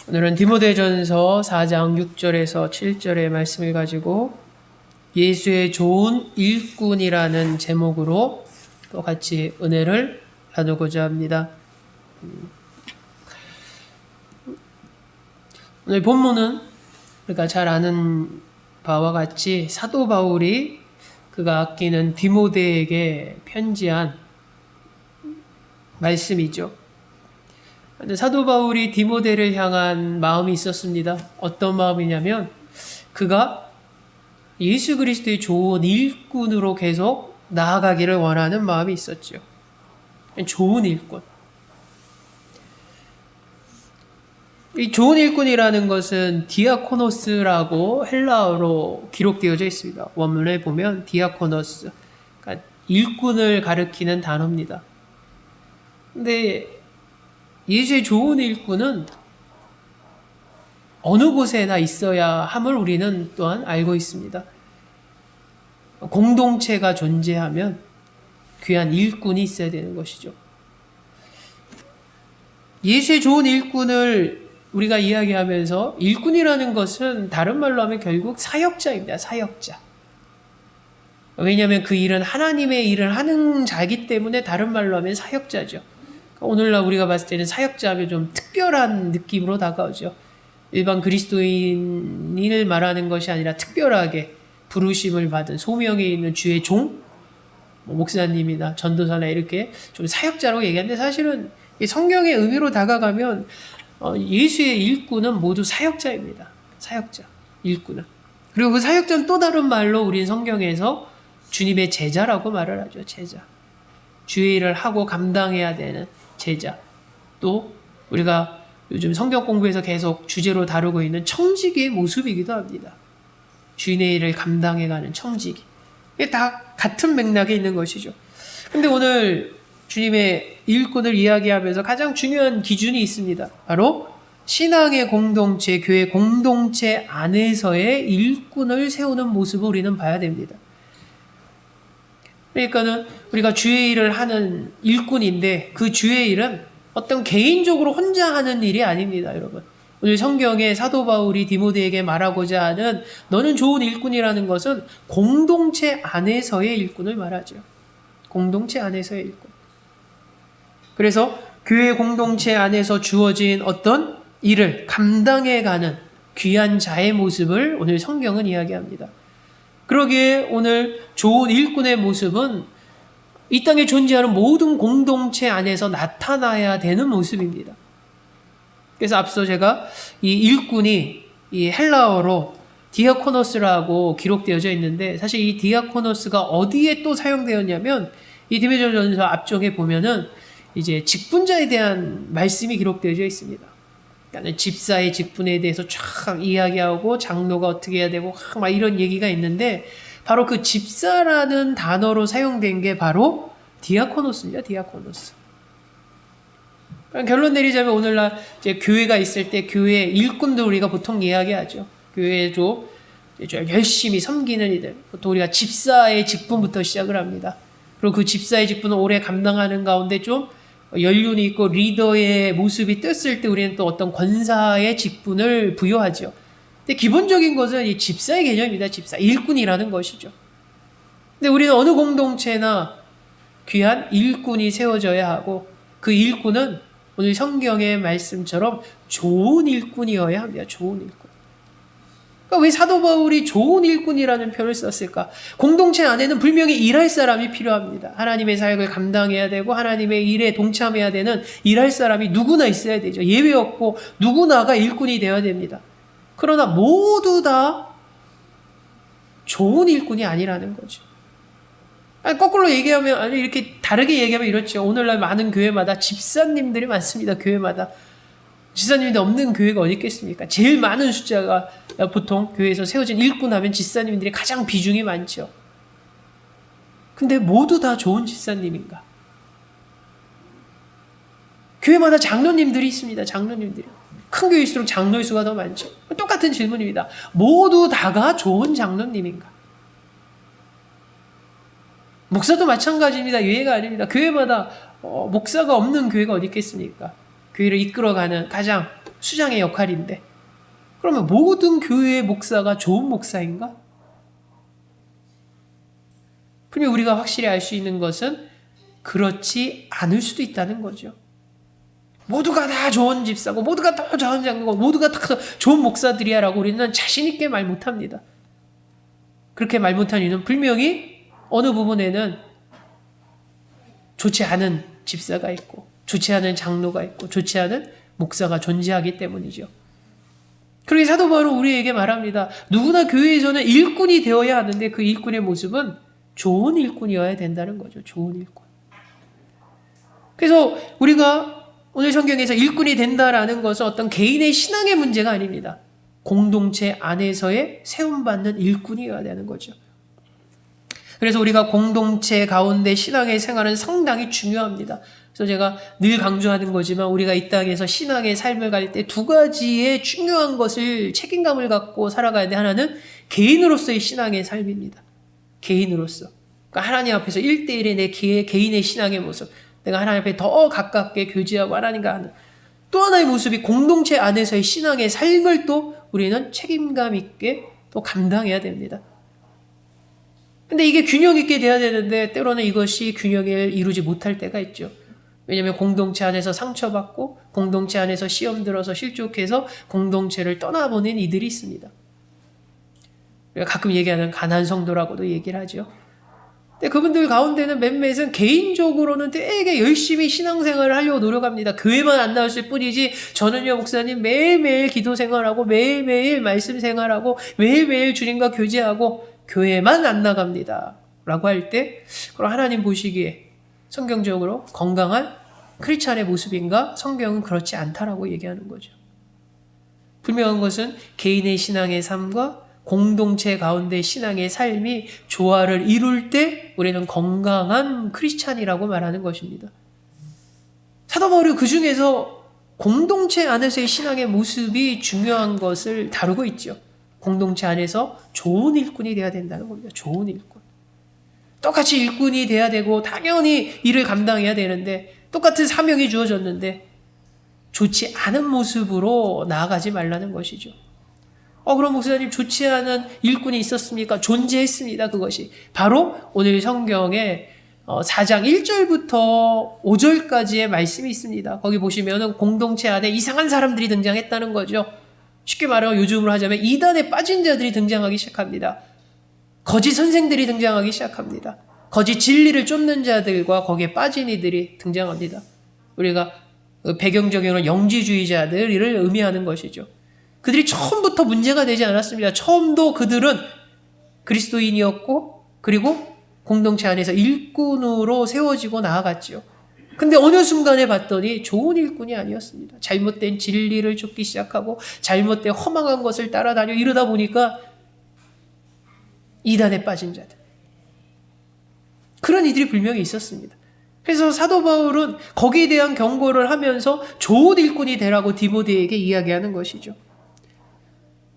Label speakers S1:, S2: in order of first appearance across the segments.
S1: 오늘은 디모데전서 4장 6절에서 7절의 말씀을 가지고 예수의 좋은 일꾼이라는 제목으로 또 같이 은혜를 나누고자 합니다. 오늘 본문은 우리가 잘 아는 바와 같이 사도 바울이 그가 아끼는 디모데에게 편지한 말씀이죠. 사도 바울이 디모데를 향한 마음이 있었습니다. 어떤 마음이냐면 그가 예수 그리스도의 좋은 일꾼으로 계속 나아가기를 원하는 마음이 있었죠. 좋은 일꾼. 이 좋은 일꾼이라는 것은 디아코노스라고 헬라어로 기록되어져 있습니다. 원문에 보면 디아코노스, 그러니까 일꾼을 가리키는 단어입니다. 근데 예수의 좋은 일꾼은 어느 곳에나 있어야 함을 우리는 또한 알고 있습니다. 공동체가 존재하면 귀한 일꾼이 있어야 되는 것이죠. 예수의 좋은 일꾼을 우리가 이야기하면서 일꾼이라는 것은 다른 말로 하면 결국 사역자입니다. 사역자. 왜냐하면 그 일은 하나님의 일을 하는 자이기 때문에 다른 말로 하면 사역자죠. 오늘날 우리가 봤을 때는 사역자 하면 좀 특별한 느낌으로 다가오죠. 일반 그리스도인을 말하는 것이 아니라 특별하게 부르심을 받은 소명에 있는 주의 종, 목사님이나 전도사나 이렇게 좀 사역자라고 얘기하는데 사실은 이 성경의 의미로 다가가면 예수의 일꾼은 모두 사역자입니다. 사역자, 일꾼은. 그리고 그 사역자는 또 다른 말로 우린 성경에서 주님의 제자라고 말을 하죠. 제자. 주의 일을 하고 감당해야 되는 제자. 또 우리가 요즘 성경 공부에서 계속 주제로 다루고 있는 청지기의 모습이기도 합니다. 주인의 일을 감당해가는 청지기. 이게 다 같은 맥락에 있는 것이죠. 근데 오늘 주님의 일꾼을 이야기하면서 가장 중요한 기준이 있습니다. 바로 신앙의 공동체, 교회 공동체 안에서의 일꾼을 세우는 모습을 우리는 봐야 됩니다. 그러니까는 우리가 주의 일을 하는 일꾼인데 그 주의 일은 어떤 개인적으로 혼자 하는 일이 아닙니다, 여러분. 오늘 성경에 사도 바울이 디모데에게 말하고자 하는 너는 좋은 일꾼이라는 것은 공동체 안에서의 일꾼을 말하죠. 공동체 안에서의 일꾼. 그래서 교회 공동체 안에서 주어진 어떤 일을 감당해가는 귀한 자의 모습을 오늘 성경은 이야기합니다. 그러기에 오늘 좋은 일꾼의 모습은 이 땅에 존재하는 모든 공동체 안에서 나타나야 되는 모습입니다. 그래서 앞서 제가 이 일꾼이 이 헬라어로 디아코노스라고 기록되어져 있는데 사실 이 디아코노스가 어디에 또 사용되었냐면 이 디모데전서 앞쪽에 보면은 이제 직분자에 대한 말씀이 기록되어져 있습니다. 그러니까 집사의 직분에 대해서 쫙 이야기하고 장로가 어떻게 해야 되고 막 이런 얘기가 있는데 바로 그 집사라는 단어로 사용된 게 바로 디아코노스입니다. 디아코노스. 결론 내리자면 오늘날 이제 교회가 있을 때 교회 일꾼들 우리가 보통 이야기하죠. 교회에 좀 열심히 섬기는 이들. 보통 우리가 집사의 직분부터 시작을 합니다. 그리고 그 집사의 직분을 오래 감당하는 가운데 좀 연륜이 있고 리더의 모습이 떴을 때 우리는 또 어떤 권사의 직분을 부여하죠. 근데 기본적인 것은 이 집사의 개념입니다. 집사, 일꾼이라는 것이죠. 근데 우리는 어느 공동체나 귀한 일꾼이 세워져야 하고 그 일꾼은 오늘 성경의 말씀처럼 좋은 일꾼이어야 합니다. 좋은 일꾼. 그러니까 왜 사도 바울이 좋은 일꾼이라는 표현을 썼을까? 공동체 안에는 분명히 일할 사람이 필요합니다. 하나님의 사역을 감당해야 되고 하나님의 일에 동참해야 되는 일할 사람이 누구나 있어야 되죠. 예외 없고 누구나가 일꾼이 되어야 됩니다. 그러나 모두 다 좋은 일꾼이 아니라는 거죠. 아니, 거꾸로 얘기하면, 아니, 이렇게 다르게 얘기하면 이렇죠. 오늘날 많은 교회마다 집사님들이 많습니다. 교회마다. 집사님이 없는 교회가 어디 있겠습니까? 제일 많은 숫자가 보통 교회에서 세워진 일꾼 하면 집사님들이 가장 비중이 많죠. 근데 모두 다 좋은 집사님인가? 교회마다 장로님들이 있습니다. 장로님들이. 큰 교회일수록 장로의 수가 더 많죠. 똑같은 질문입니다. 모두 다가 좋은 장로님인가? 목사도 마찬가지입니다. 예외가 아닙니다. 교회마다 목사가 없는 교회가 어디 있겠습니까? 교회를 이끌어가는 가장 수장의 역할인데, 그러면 모든 교회의 목사가 좋은 목사인가? 그러면 우리가 확실히 알 수 있는 것은 그렇지 않을 수도 있다는 거죠. 모두가 다 좋은 집사고 모두가 다 좋은 장로고 모두가 다 좋은 목사들이야 라고 우리는 자신 있게 말 못합니다. 그렇게 말 못한 이유는 분명히 어느 부분에는 좋지 않은 집사가 있고 좋지 않은 장로가 있고 좋지 않은 목사가 존재하기 때문이죠. 그러게 사도 바울은 우리에게 말합니다. 누구나 교회에서는 일꾼이 되어야 하는데 그 일꾼의 모습은 좋은 일꾼이어야 된다는 거죠. 좋은 일꾼. 그래서 우리가 오늘 성경에서 일꾼이 된다라는 것은 어떤 개인의 신앙의 문제가 아닙니다. 공동체 안에서의 세움받는 일꾼이어야 되는 거죠. 그래서 우리가 공동체 가운데 신앙의 생활은 상당히 중요합니다. 그래서 제가 늘 강조하는 거지만 우리가 이 땅에서 신앙의 삶을 갈 때 두 가지의 중요한 것을 책임감을 갖고 살아가야 돼. 하나는 개인으로서의 신앙의 삶입니다. 개인으로서. 그러니까 하나님 앞에서 1대1의 내 개인의 신앙의 모습. 내가 하나님 앞에 더 가깝게 교제하고 하나님과 하는. 또 하나의 모습이 공동체 안에서의 신앙의 삶을 또 우리는 책임감 있게 또 감당해야 됩니다. 근데 이게 균형 있게 돼야 되는데 때로는 이것이 균형을 이루지 못할 때가 있죠. 왜냐하면 공동체 안에서 상처받고 공동체 안에서 시험 들어서 실족해서 공동체를 떠나보낸 이들이 있습니다. 우리가 가끔 얘기하는 가난 성도라고도 얘기를 하죠. 근데 그분들 가운데는 몇몇은 개인적으로는 되게 열심히 신앙생활을 하려고 노력합니다. 교회만 안 나왔을 뿐이지 저는요 목사님 매일매일 기도 생활하고 매일매일 말씀 생활하고 매일매일 주님과 교제하고 교회만 안 나갑니다. 라고 할 때 그럼 하나님 보시기에 성경적으로 건강한 크리스찬의 모습인가? 성경은 그렇지 않다라고 얘기하는 거죠. 분명한 것은 개인의 신앙의 삶과 공동체 가운데 신앙의 삶이 조화를 이룰 때 우리는 건강한 크리스찬이라고 말하는 것입니다. 사도 바울이 그 중에서 공동체 안에서의 신앙의 모습이 중요한 것을 다루고 있죠. 공동체 안에서 좋은 일꾼이 돼야 된다는 겁니다. 좋은 일꾼. 똑같이 일꾼이 돼야 되고 당연히 일을 감당해야 되는데 똑같은 사명이 주어졌는데 좋지 않은 모습으로 나아가지 말라는 것이죠. 그럼 목사님 좋지 않은 일꾼이 있었습니까? 존재했습니다. 그것이. 바로 오늘 성경에 4장 1절부터 5절까지의 말씀이 있습니다. 거기 보시면 공동체 안에 이상한 사람들이 등장했다는 거죠. 쉽게 말하면 요즘으로 하자면 이단에 빠진 자들이 등장하기 시작합니다. 거짓 선생들이 등장하기 시작합니다. 거짓 진리를 쫓는 자들과 거기에 빠진 이들이 등장합니다. 우리가 배경적으로는 영지주의자들을 의미하는 것이죠. 그들이 처음부터 문제가 되지 않았습니다. 처음도 그들은 그리스도인이었고 그리고 공동체 안에서 일꾼으로 세워지고 나아갔죠. 근데 어느 순간에 봤더니 좋은 일꾼이 아니었습니다. 잘못된 진리를 쫓기 시작하고 잘못된 허망한 것을 따라다니고 이러다 보니까 이단에 빠진 자들. 그런 이들이 분명히 있었습니다. 그래서 사도 바울은 거기에 대한 경고를 하면서 좋은 일꾼이 되라고 디모데에게 이야기하는 것이죠.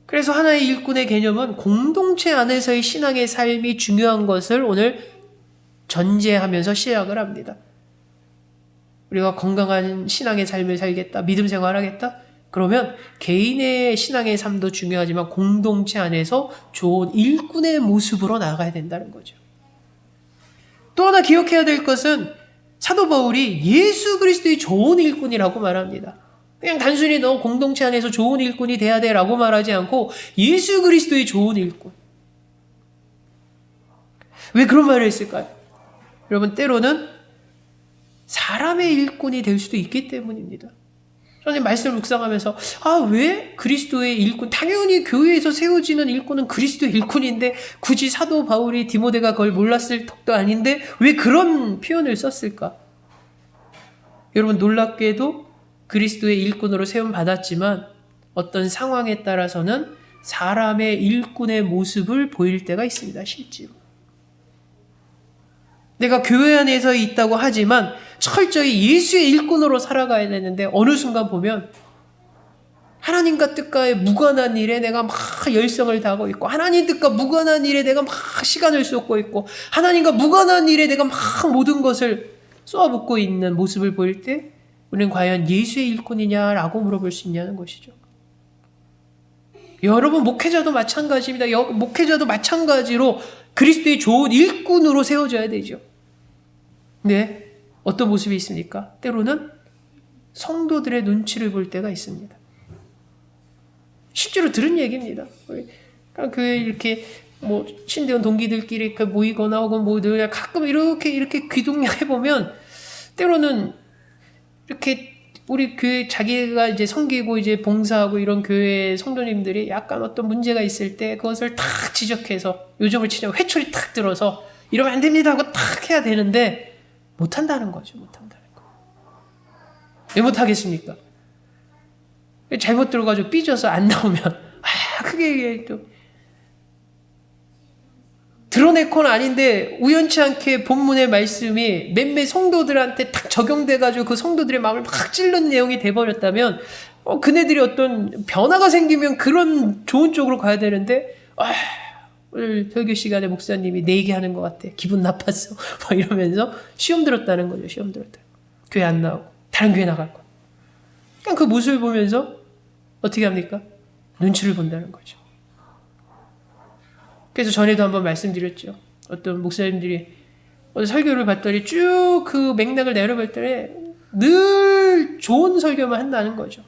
S1: 그래서 하나의 일꾼의 개념은 공동체 안에서의 신앙의 삶이 중요한 것을 오늘 전제하면서 시작을 합니다. 우리가 건강한 신앙의 삶을 살겠다, 믿음 생활하겠다? 그러면 개인의 신앙의 삶도 중요하지만 공동체 안에서 좋은 일꾼의 모습으로 나아가야 된다는 거죠. 또 하나 기억해야 될 것은 사도 바울이 예수 그리스도의 좋은 일꾼이라고 말합니다. 그냥 단순히 너 공동체 안에서 좋은 일꾼이 돼야 돼 라고 말하지 않고 예수 그리스도의 좋은 일꾼. 왜 그런 말을 했을까요? 여러분 때로는 사람의 일꾼이 될 수도 있기 때문입니다. 저는 말씀을 묵상하면서 왜 그리스도의 일꾼, 당연히 교회에서 세워지는 일꾼은 그리스도의 일꾼인데 굳이 사도 바울이 디모데가 그걸 몰랐을 턱도 아닌데 왜 그런 표현을 썼을까? 여러분 놀랍게도 그리스도의 일꾼으로 세움 받았지만 어떤 상황에 따라서는 사람의 일꾼의 모습을 보일 때가 있습니다. 실제로. 내가 교회 안에서 있다고 하지만 철저히 예수의 일꾼으로 살아가야 되는데 어느 순간 보면 하나님과 뜻과의 무관한 일에 내가 막 열성을 다하고 있고 하나님 뜻과 무관한 일에 내가 막 시간을 쏟고 있고 하나님과 무관한 일에 내가 막 모든 것을 쏘아붓고 있는 모습을 보일 때 우리는 과연 예수의 일꾼이냐라고 물어볼 수 있냐는 것이죠. 여러분, 목회자도 마찬가지입니다. 목회자도 마찬가지로 그리스도의 좋은 일꾼으로 세워져야 되죠. 네, 어떤 모습이 있습니까? 때로는 성도들의 눈치를 볼 때가 있습니다. 실제로 들은 얘기입니다. 교회 이렇게 신대원 동기들끼리 모이거나 혹은 모두 가끔 이렇게 귀동냥해 보면 때로는 이렇게 우리 교회 자기가 이제 섬기고 이제 봉사하고 이런 교회 성도님들이 약간 어떤 문제가 있을 때 그것을 탁 지적해서 요즘을 치자면 회초리 탁 들어서 이러면 안 됩니다 하고 탁 해야 되는데 못한다는 거죠. 못한다는 거. 왜 못하겠습니까? 잘못 들어가지고 삐져서 안 나오면 크게 또 드러내코는 아닌데 우연치 않게 본문의 말씀이 몇몇 성도들한테 딱 적용돼가지고 그 성도들의 마음을 막 찔른 내용이 돼버렸다면 그네들이 어떤 변화가 생기면 그런 좋은 쪽으로 가야 되는데 오늘 설교 시간에 목사님이 내 얘기하는 것 같아. 기분 나빴어. 이러면서 시험 들었다는 거죠. 시험 들었다. 교회 안 나오고 다른 교회 나갈 거. 그러니까 그 모습을 보면서 어떻게 합니까? 눈치를 본다는 거죠. 그래서 전에도 한번 말씀드렸죠. 어떤 목사님들이 설교를 봤더니 쭉 그 맥락을 내려봤더니 늘 좋은 설교만 한다는 거죠.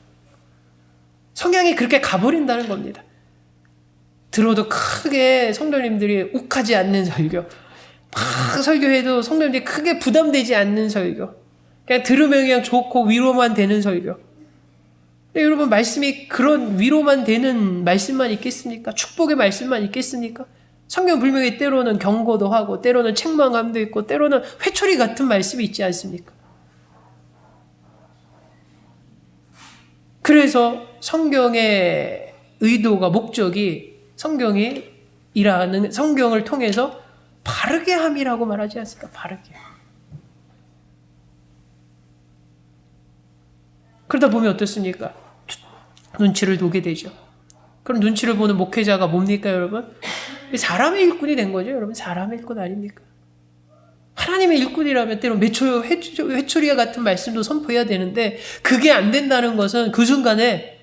S1: 성향이 그렇게 가버린다는 겁니다. 들어도 크게 성도님들이 욱하지 않는 설교. 막 설교해도 성도님들이 크게 부담되지 않는 설교. 그냥 들으면 그냥 좋고 위로만 되는 설교. 근데 여러분, 말씀이 그런 위로만 되는 말씀만 있겠습니까? 축복의 말씀만 있겠습니까? 성경 분명히 때로는 경고도 하고 때로는 책망감도 있고 때로는 회초리 같은 말씀이 있지 않습니까? 그래서 성경의 의도가 목적이 성경을 통해서 바르게 함이라고 말하지 않습니까? 바르게. 그러다 보면 어떻습니까? 눈치를 보게 되죠. 그럼 눈치를 보는 목회자가 뭡니까, 여러분? 사람의 일꾼이 된 거죠, 여러분. 사람의 일꾼 아닙니까? 하나님의 일꾼이라면 때로 회초리와 같은 말씀도 선포해야 되는데 그게 안 된다는 것은 그 순간에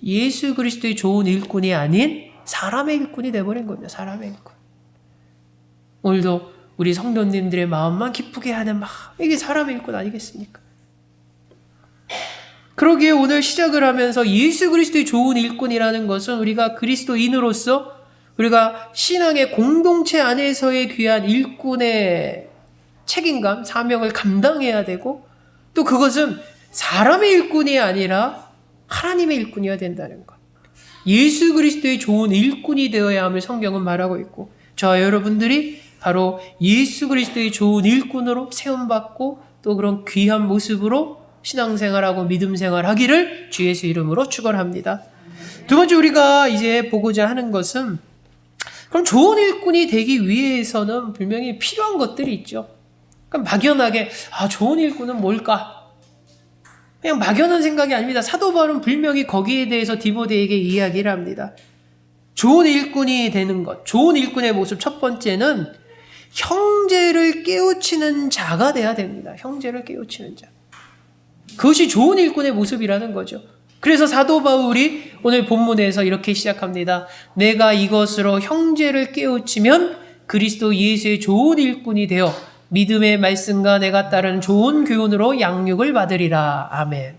S1: 예수 그리스도의 좋은 일꾼이 아닌 사람의 일꾼이 돼버린 겁니다. 사람의 일꾼. 오늘도 우리 성도님들의 마음만 기쁘게 하는 이게 사람의 일꾼 아니겠습니까? 그러기에 오늘 시작을 하면서 예수 그리스도의 좋은 일꾼이라는 것은 우리가 그리스도인으로서 우리가 신앙의 공동체 안에서의 귀한 일꾼의 책임감, 사명을 감당해야 되고 또 그것은 사람의 일꾼이 아니라 하나님의 일꾼이어야 된다는 것. 예수 그리스도의 좋은 일꾼이 되어야 함을 성경은 말하고 있고 저와 여러분들이 바로 예수 그리스도의 좋은 일꾼으로 세움받고 또 그런 귀한 모습으로 신앙생활하고 믿음생활하기를 주 예수 이름으로 축원합니다. 두 번째 우리가 이제 보고자 하는 것은 그럼 좋은 일꾼이 되기 위해서는 분명히 필요한 것들이 있죠. 그럼 막연하게 좋은 일꾼은 뭘까? 그냥 막연한 생각이 아닙니다. 사도 바울은 분명히 거기에 대해서 디모데에게 이야기를 합니다. 좋은 일꾼이 되는 것, 좋은 일꾼의 모습 첫 번째는 형제를 깨우치는 자가 돼야 됩니다. 형제를 깨우치는 자. 그것이 좋은 일꾼의 모습이라는 거죠. 그래서 사도 바울이 오늘 본문에서 이렇게 시작합니다. 내가 이것으로 형제를 깨우치면 그리스도 예수의 좋은 일꾼이 되어 믿음의 말씀과 내가 따른 좋은 교훈으로 양육을 받으리라. 아멘.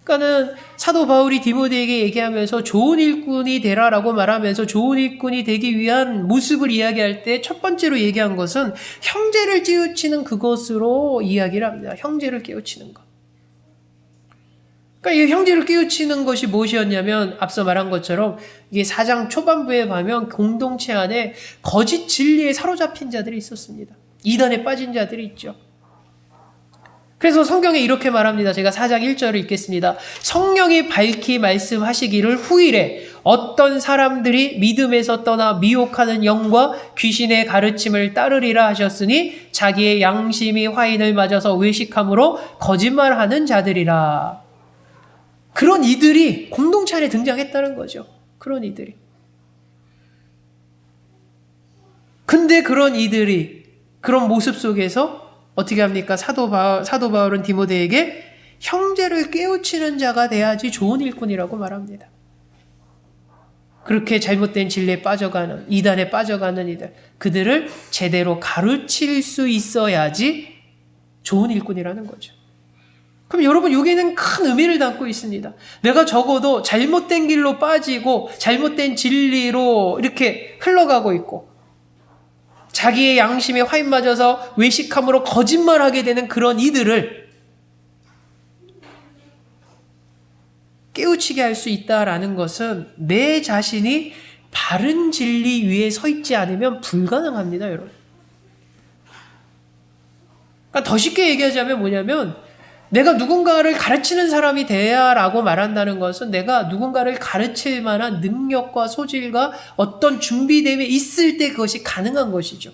S1: 그러니까는 사도 바울이 디모데에게 얘기하면서 좋은 일꾼이 되라라고 말하면서 좋은 일꾼이 되기 위한 모습을 이야기할 때 첫 번째로 얘기한 것은 형제를 깨우치는 그것으로 이야기를 합니다. 형제를 깨우치는 것. 그러니까 이 형제를 깨우치는 것이 무엇이었냐면 앞서 말한 것처럼 이게 4장 초반부에 보면 공동체 안에 거짓 진리에 사로잡힌 자들이 있었습니다. 이단에 빠진 자들이 있죠. 그래서 성경에 이렇게 말합니다. 제가 4장 1절을 읽겠습니다. 성령이 밝히 말씀하시기를 후일에 어떤 사람들이 믿음에서 떠나 미혹하는 영과 귀신의 가르침을 따르리라 하셨으니 자기의 양심이 화인을 맞아서 외식함으로 거짓말하는 자들이라. 그런 이들이 공동체 안에 등장했다는 거죠. 그런 이들이. 근데 그런 이들이 그런 모습 속에서 어떻게 합니까? 사도 바울은 디모데에게 형제를 깨우치는 자가 돼야지 좋은 일꾼이라고 말합니다. 그렇게 잘못된 진리에 빠져가는, 이단에 빠져가는 이들, 그들을 제대로 가르칠 수 있어야지 좋은 일꾼이라는 거죠. 그럼 여러분, 여기에는 큰 의미를 담고 있습니다. 내가 적어도 잘못된 길로 빠지고 잘못된 진리로 이렇게 흘러가고 있고 자기의 양심에 화인 맞아서 외식함으로 거짓말하게 되는 그런 이들을 깨우치게 할 수 있다라는 것은 내 자신이 바른 진리 위에 서 있지 않으면 불가능합니다, 여러분. 그러니까 더 쉽게 얘기하자면 뭐냐면 내가 누군가를 가르치는 사람이 돼야라고 말한다는 것은 내가 누군가를 가르칠 만한 능력과 소질과 어떤 준비됨이 있을 때 그것이 가능한 것이죠.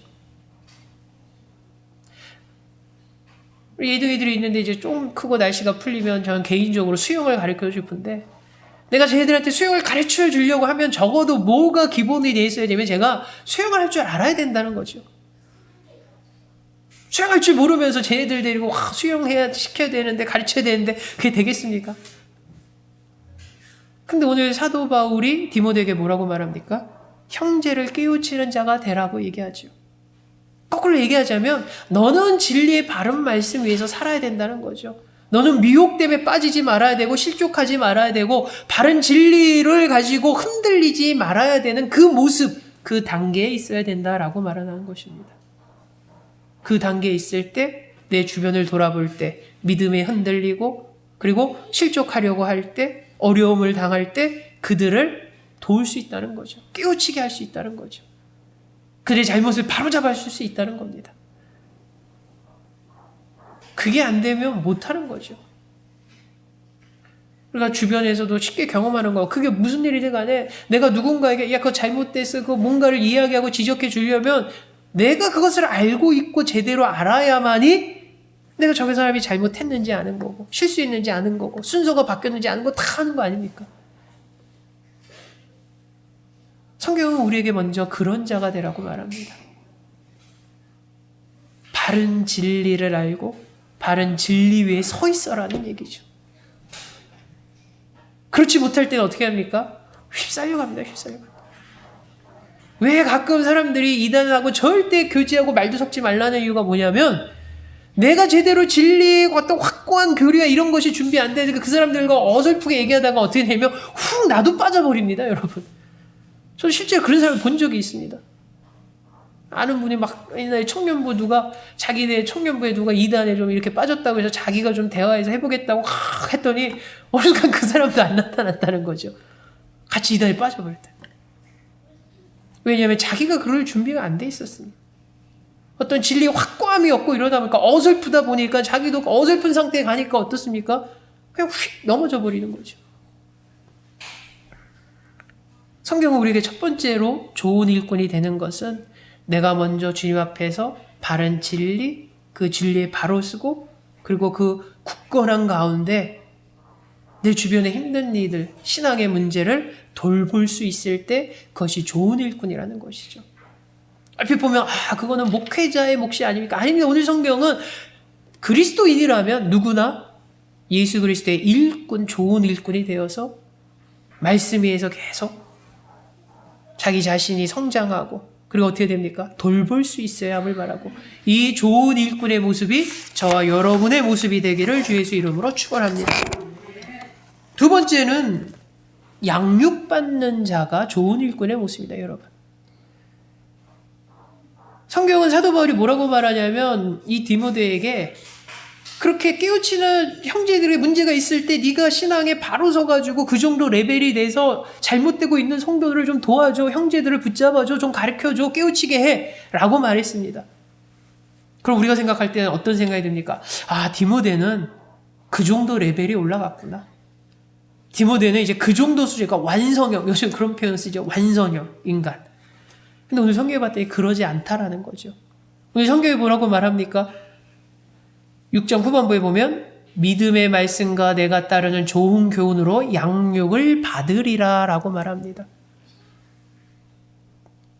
S1: 예둥이들이 있는데 이제 좀 크고 날씨가 풀리면 저는 개인적으로 수영을 가르쳐 싶은데 내가 쟤들한테 수영을 가르쳐 주려고 하면 적어도 뭐가 기본이 돼 있어야 되면 제가 수영을 할 줄 알아야 된다는 거죠. 수영할 줄 모르면서 쟤네들 데리고 시켜야 되는데 가르쳐야 되는데 그게 되겠습니까? 근데 오늘 사도 바울이 디모데에게 뭐라고 말합니까? 형제를 깨우치는 자가 되라고 얘기하죠. 거꾸로 얘기하자면 너는 진리의 바른 말씀 위에서 살아야 된다는 거죠. 너는 미혹 때문에 빠지지 말아야 되고 실족하지 말아야 되고 바른 진리를 가지고 흔들리지 말아야 되는 그 모습, 그 단계에 있어야 된다라고 말하는 것입니다. 그 단계에 있을 때 내 주변을 돌아볼 때 믿음에 흔들리고 그리고 실족하려고 할 때 어려움을 당할 때 그들을 도울 수 있다는 거죠. 깨우치게 할 수 있다는 거죠. 그들의 잘못을 바로잡아 줄 수 있다는 겁니다. 그게 안 되면 못하는 거죠. 그러니까 주변에서도 쉽게 경험하는 거, 그게 무슨 일이든 간에 내가 누군가에게 야 그거 잘못됐어, 그 뭔가를 이야기하고 지적해 주려면 내가 그것을 알고 있고 제대로 알아야만이 내가 저 사람이 잘못했는지 아는 거고 실수했는지 아는 거고 순서가 바뀌었는지 아는 거 다 아는 거 아닙니까? 성경은 우리에게 먼저 그런 자가 되라고 말합니다. 바른 진리를 알고 바른 진리 위에 서 있어라는 얘기죠. 그렇지 못할 때는 어떻게 합니까? 휩쓸려 갑니다. 왜 가끔 사람들이 이단하고 절대 교제하고 말도 섞지 말라는 이유가 뭐냐면 내가 제대로 진리의 어떤 확고한 교리와 이런 것이 준비 안 되니까 그 사람들과 어설프게 얘기하다가 어떻게 되면 훅 나도 빠져버립니다, 여러분. 저는 실제로 그런 사람을 본 적이 있습니다. 아는 분이 막 옛날에 청년부 누가 자기네 청년부에 누가 이단에 좀 이렇게 빠졌다고 해서 자기가 좀 대화해서 해보겠다고 했더니 어느 순간 그 사람도 안 나타났다는 거죠. 같이 이단에 빠져버릴 때. 왜냐하면 자기가 그럴 준비가 안 돼 있었습니다. 어떤 진리의 확고함이 없고 이러다 보니까 어설프다 보니까 자기도 어설픈 상태에 가니까 어떻습니까? 그냥 휙 넘어져 버리는 거죠. 성경은 우리에게 첫 번째로 좋은 일꾼이 되는 것은 내가 먼저 주님 앞에서 바른 진리, 그 진리에 바로 쓰고 그리고 그 굳건한 가운데 내 주변의 힘든 일들, 신앙의 문제를 돌볼 수 있을 때 그것이 좋은 일꾼이라는 것이죠. 앞에 보면 그거는 목회자의 몫이 아닙니까? 아닙니다. 오늘 성경은 그리스도인이라면 누구나 예수 그리스도의 일꾼, 좋은 일꾼이 되어서 말씀 위에서 계속 자기 자신이 성장하고 그리고 어떻게 됩니까? 돌볼 수 있어야 함을 바라고 이 좋은 일꾼의 모습이 저와 여러분의 모습이 되기를 주 예수 이름으로 축원합니다. 두 번째는 양육받는 자가 좋은 일꾼의 모습입니다, 여러분. 성경은 사도 바울이 뭐라고 말하냐면 이 디모데에게 그렇게 깨우치는 형제들의 문제가 있을 때 네가 신앙에 바로 서가지고 그 정도 레벨이 돼서 잘못되고 있는 성도들을 좀 도와줘, 형제들을 붙잡아줘, 좀 가르쳐줘, 깨우치게 해 라고 말했습니다. 그럼 우리가 생각할 때는 어떤 생각이 듭니까? 디모데는 그 정도 레벨이 올라갔구나. 디모데는 이제 그 정도 수준이니까 완성형, 요즘 그런 표현 쓰죠. 완성형 인간. 근데 오늘 성경에 봤더니 그러지 않다라는 거죠. 오늘 성경에 뭐라고 말합니까? 6장 후반부에 보면 믿음의 말씀과 내가 따르는 좋은 교훈으로 양육을 받으리라 라고 말합니다.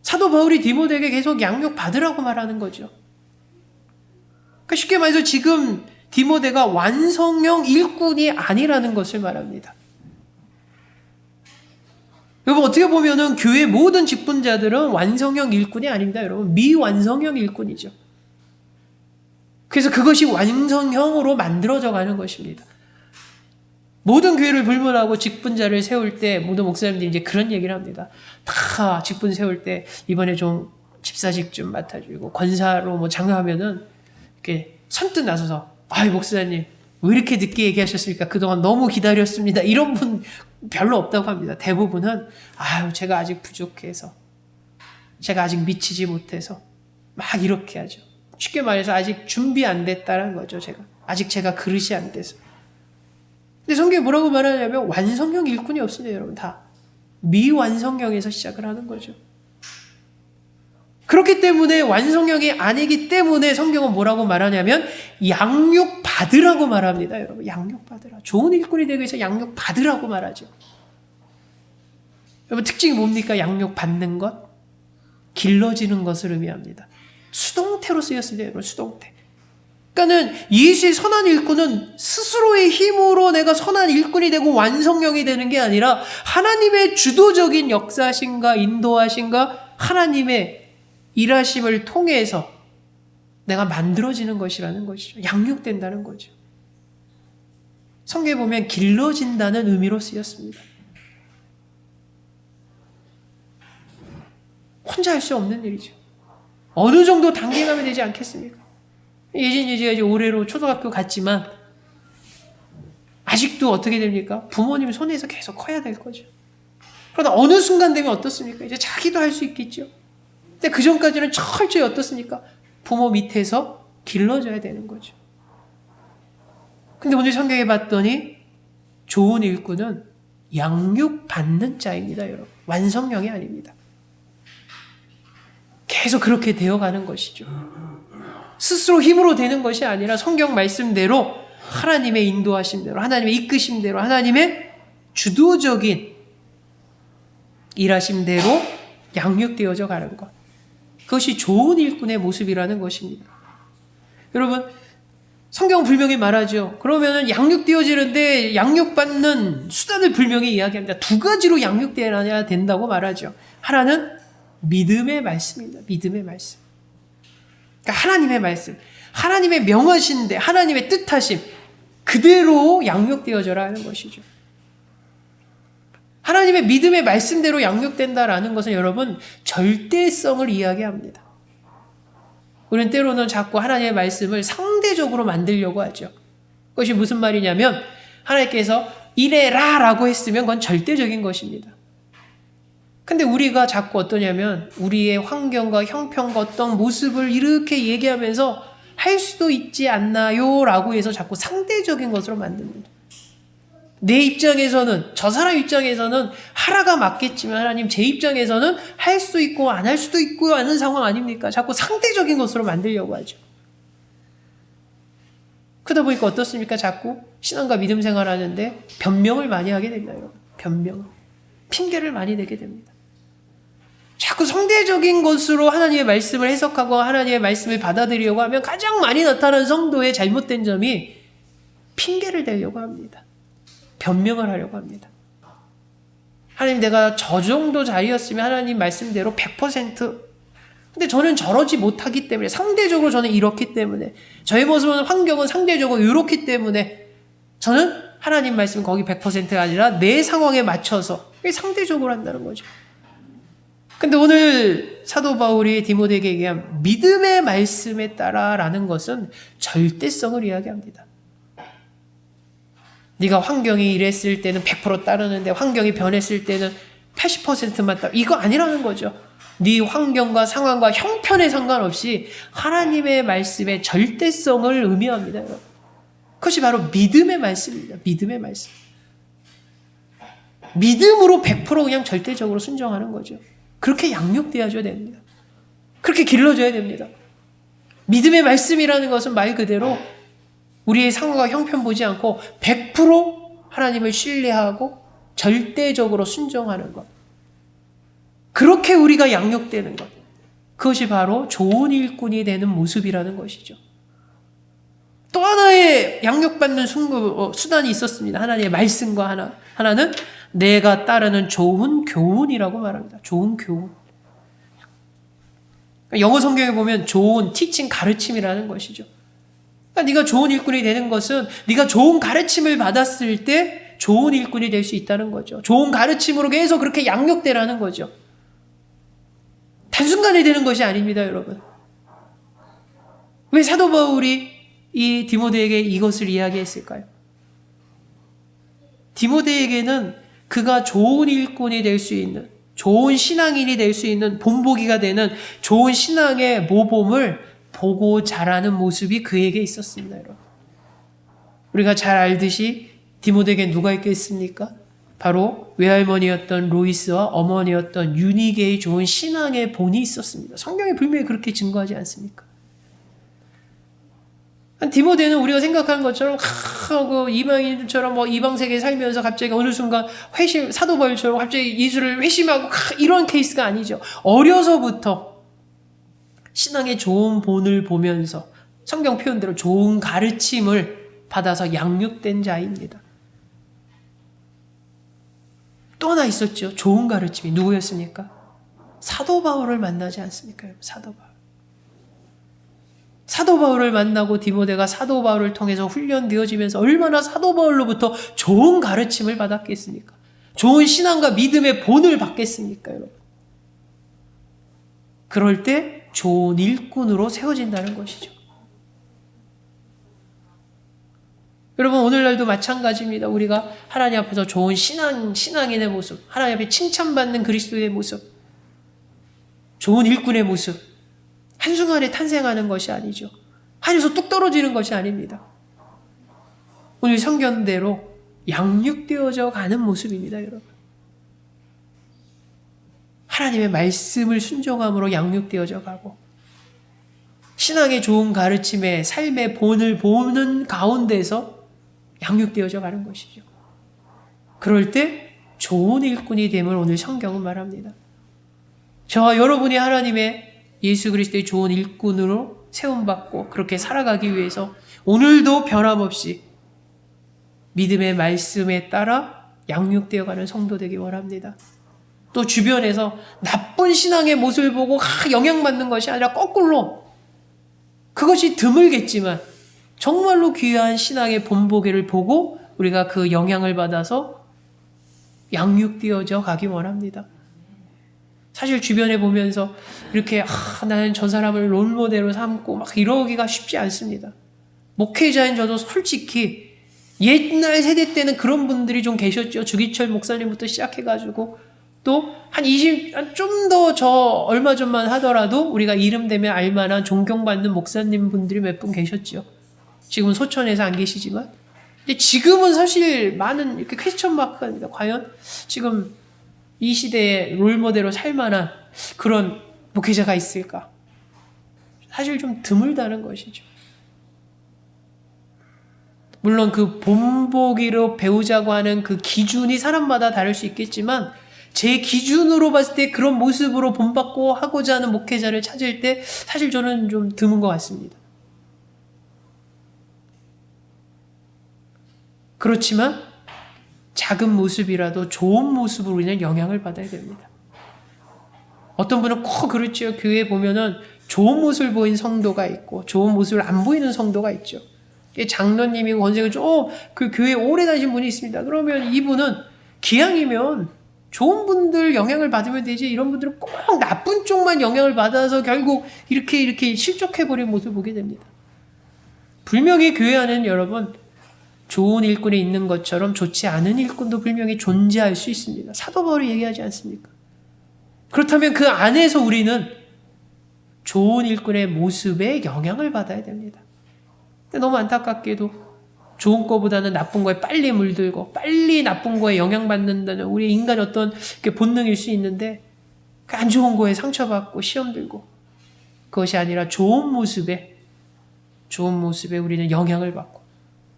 S1: 사도 바울이 디모데에게 계속 양육 받으라고 말하는 거죠. 그러니까 쉽게 말해서 지금 디모데가 완성형 일꾼이 아니라는 것을 말합니다. 여러분 어떻게 보면은 교회 모든 직분자들은 완성형 일꾼이 아닙니다. 여러분 미완성형 일꾼이죠. 그래서 그것이 완성형으로 만들어져 가는 것입니다. 모든 교회를 불문하고 직분자를 세울 때 모든 목사님들이 이제 그런 얘기를 합니다. 다 직분 세울 때 이번에 좀 집사직 좀 맡아주고 권사로 뭐 장로하면은 이렇게 선뜻 나서서 목사님 왜 이렇게 늦게 얘기하셨습니까? 그동안 너무 기다렸습니다. 이런 분 별로 없다고 합니다. 대부분은 제가 아직 부족해서 제가 아직 미치지 못해서 막 이렇게 하죠. 쉽게 말해서 아직 준비 안 됐다는 거죠. 아직 제가 그릇이 안 돼서. 근데 성경이 뭐라고 말하냐면 완성형 일꾼이 없습니다. 여러분 다 미완성형에서 시작을 하는 거죠. 그렇기 때문에 완성형이 아니기 때문에 성경은 뭐라고 말하냐면 양육 받으라고 말합니다. 여러분 양육 받으라. 좋은 일꾼이 되기 위해서 양육 받으라고 말하죠. 여러분 특징이 뭡니까? 양육 받는 것, 길러지는 것을 의미합니다. 수동태로 쓰였습니다. 여러분 수동태. 그러니까는 예수의 선한 일꾼은 스스로의 힘으로 내가 선한 일꾼이 되고 완성형이 되는 게 아니라 하나님의 주도적인 역사심과 인도하심과 하나님의 일하심을 통해서 내가 만들어지는 것이라는 것이죠. 양육된다는 거죠. 성경에 보면 길러진다는 의미로 쓰였습니다. 혼자 할 수 없는 일이죠. 어느 정도 단계가면 되지 않겠습니까? 예진이가 이제 올해로 초등학교 갔지만 아직도 어떻게 됩니까? 부모님 손에서 계속 커야 될 거죠. 그러나 어느 순간 되면 어떻습니까? 이제 자기도 할 수 있겠죠. 근데 그 전까지는 철저히 어떻습니까? 부모 밑에서 길러줘야 되는 거죠. 근데 오늘 성경에 봤더니 좋은 일꾼은 양육받는 자입니다, 여러분. 완성형이 아닙니다. 계속 그렇게 되어가는 것이죠. 스스로 힘으로 되는 것이 아니라 성경 말씀대로 하나님의 인도하심대로, 하나님의 이끄심대로, 하나님의 주도적인 일하심대로 양육되어져 가는 것. 그것이 좋은 일꾼의 모습이라는 것입니다. 여러분, 성경은 분명히 말하죠. 그러면 양육되어지는데 양육받는 수단을 분명히 이야기합니다. 두 가지로 양육되어야 된다고 말하죠. 하나는 믿음의 말씀입니다. 믿음의 말씀. 그러니까 하나님의 말씀, 하나님의 명하신데 하나님의 뜻하심 그대로 양육되어져라 하는 것이죠. 하나님의 믿음의 말씀대로 양육된다라는 것은 여러분 절대성을 이야기합니다. 우리는 때로는 자꾸 하나님의 말씀을 상대적으로 만들려고 하죠. 그것이 무슨 말이냐면 하나님께서 이래라 라고 했으면 그건 절대적인 것입니다. 근데 우리가 자꾸 어떠냐면 우리의 환경과 형편과 어떤 모습을 이렇게 얘기하면서 할 수도 있지 않나요? 라고 해서 자꾸 상대적인 것으로 만듭니다. 내 입장에서는, 저 사람 입장에서는 하라가 맞겠지만 하나님 제 입장에서는 할 수도 있고 안 할 수도 있고 하는 상황 아닙니까? 자꾸 상대적인 것으로 만들려고 하죠. 그러다 보니까 어떻습니까? 자꾸 신앙과 믿음 생활하는데 변명을 많이 하게 됩니다. 여러분. 변명을. 핑계를 많이 대게 됩니다. 자꾸 상대적인 것으로 하나님의 말씀을 해석하고 하나님의 말씀을 받아들이려고 하면 가장 많이 나타나는 성도의 잘못된 점이 핑계를 대려고 합니다. 변명을 하려고 합니다. 하나님 내가 저 정도 자리였으면 하나님 말씀대로 100% 근데 저는 저러지 못하기 때문에 상대적으로 저는 이렇기 때문에 저의 모습은 환경은 상대적으로 이렇기 때문에 저는 하나님 말씀 거기 100%가 아니라 내 상황에 맞춰서 상대적으로 한다는 거죠. 근데 오늘 사도 바울이 디모데에게 얘기한 믿음의 말씀에 따라라는 것은 절대성을 이야기합니다. 네가 환경이 이랬을 때는 100% 따르는데 환경이 변했을 때는 80%만 따르 이거 아니라는 거죠. 네 환경과 상황과 형편에 상관없이 하나님의 말씀의 절대성을 의미합니다. 그것이 바로 믿음의 말씀입니다. 믿음의 말씀. 믿음으로 100% 그냥 절대적으로 순종하는 거죠. 그렇게 양육되어줘야 됩니다. 그렇게 길러줘야 됩니다. 믿음의 말씀이라는 것은 말 그대로 우리의 상황과 형편 보지 않고 100% 하나님을 신뢰하고 절대적으로 순종하는 것. 그렇게 우리가 양육되는 것. 그것이 바로 좋은 일꾼이 되는 모습이라는 것이죠. 또 하나의 양육받는 수단이 있었습니다. 하나님의 말씀과 하나는 내가 따르는 좋은 교훈이라고 말합니다. 좋은 교훈. 영어 성경에 보면 좋은 티칭, 가르침이라는 것이죠. 그러니까 네가 좋은 일꾼이 되는 것은 네가 좋은 가르침을 받았을 때 좋은 일꾼이 될 수 있다는 거죠. 좋은 가르침으로 계속 그렇게 양육되라는 거죠. 단순간에 되는 것이 아닙니다, 여러분. 왜 사도 바울이 이 디모데에게 이것을 이야기했을까요? 디모데에게는 그가 좋은 일꾼이 될 수 있는, 좋은 신앙인이 될 수 있는 본보기가 되는 좋은 신앙의 모범을 보고 자라는 모습이 그에게 있었습니다, 여러분. 우리가 잘 알듯이 디모데에게 누가 있겠습니까? 바로 외할머니였던 로이스와 어머니였던 유니게의 좋은 신앙의 본이 있었습니다. 성경이 분명히 그렇게 증거하지 않습니까? 디모데는 우리가 생각하는 것처럼 그 이방인처럼 이방 세계에 살면서 갑자기 어느 순간 사도 바울처럼 갑자기 예수를 회심하고 이런 케이스가 아니죠. 어려서부터 신앙의 좋은 본을 보면서 성경 표현대로 좋은 가르침을 받아서 양육된 자입니다. 또 하나 있었죠. 좋은 가르침이 누구였습니까? 사도 바울을 만나지 않습니까? 사도 바울을 만나고 디모데가 사도 바울을 통해서 훈련되어지면서 얼마나 사도 바울로부터 좋은 가르침을 받았겠습니까? 좋은 신앙과 믿음의 본을 받겠습니까, 여러분? 그럴 때 좋은 일꾼으로 세워진다는 것이죠. 여러분, 오늘날도 마찬가지입니다. 우리가 하나님 앞에서 좋은 신앙인의 모습, 하나님 앞에 칭찬받는 그리스도의 모습, 좋은 일꾼의 모습, 한순간에 탄생하는 것이 아니죠. 하늘에서 뚝 떨어지는 것이 아닙니다. 오늘 성경대로 양육되어져 가는 모습입니다, 여러분. 하나님의 말씀을 순종함으로 양육되어져 가고 신앙의 좋은 가르침에 삶의 본을 보는 가운데서 양육되어져 가는 것이죠. 그럴 때 좋은 일꾼이 됨을 오늘 성경은 말합니다. 저와 여러분이 하나님의 예수 그리스도의 좋은 일꾼으로 세움받고 그렇게 살아가기 위해서 오늘도 변함없이 믿음의 말씀에 따라 양육되어가는 성도 되기 원합니다. 또 주변에서 나쁜 신앙의 모습을 보고 영향받는 것이 아니라 거꾸로 그것이 드물겠지만 정말로 귀한 신앙의 본보기를 보고 우리가 그 영향을 받아서 양육되어져 가기 원합니다. 사실 주변에 보면서 이렇게 나는 저 사람을 롤모델로 삼고 막 이러기가 쉽지 않습니다. 목회자인 저도 솔직히 옛날 세대 때는 그런 분들이 좀 계셨죠. 주기철 목사님부터 시작해가지고 또 좀 더 저 얼마 전만 하더라도 우리가 이름 되면 알만한 존경받는 목사님 분들이 몇 분 계셨죠. 지금 소천에서 안 계시지만. 근데 지금은 사실 많은 이렇게 퀘스천 마크입니다. 과연 지금 이 시대에 롤모델로 살만한 그런 목회자가 있을까? 사실 좀 드물다는 것이죠. 물론 그 본보기로 배우자고 하는 그 기준이 사람마다 다를 수 있겠지만 제 기준으로 봤을 때 그런 모습으로 본받고 하고자 하는 목회자를 찾을 때 사실 저는 좀 드문 것 같습니다. 그렇지만 작은 모습이라도 좋은 모습으로 우리는 영향을 받아야 됩니다. 어떤 분은 꼭 그렇죠. 교회에 보면은 좋은 모습을 보인 성도가 있고 좋은 모습을 안 보이는 성도가 있죠. 장로님이고 권생을 좀 그 교회에 오래 다니신 분이 있습니다. 그러면 이분은 기왕이면 좋은 분들 영향을 받으면 되지 이런 분들은 꼭 나쁜 쪽만 영향을 받아서 결국 이렇게 실족해버린 모습을 보게 됩니다. 분명히 교회 안에는 여러분 좋은 일꾼이 있는 것처럼 좋지 않은 일꾼도 분명히 존재할 수 있습니다. 사도 바울이 얘기하지 않습니까? 그렇다면 그 안에서 우리는 좋은 일꾼의 모습에 영향을 받아야 됩니다. 근데 너무 안타깝게도 좋은 거보다는 나쁜 거에 빨리 물들고 빨리 나쁜 거에 영향받는다는 우리 인간의 어떤 본능일 수 있는데 그 안 좋은 거에 상처받고 시험 들고 그것이 아니라 좋은 모습에 우리는 영향을 받고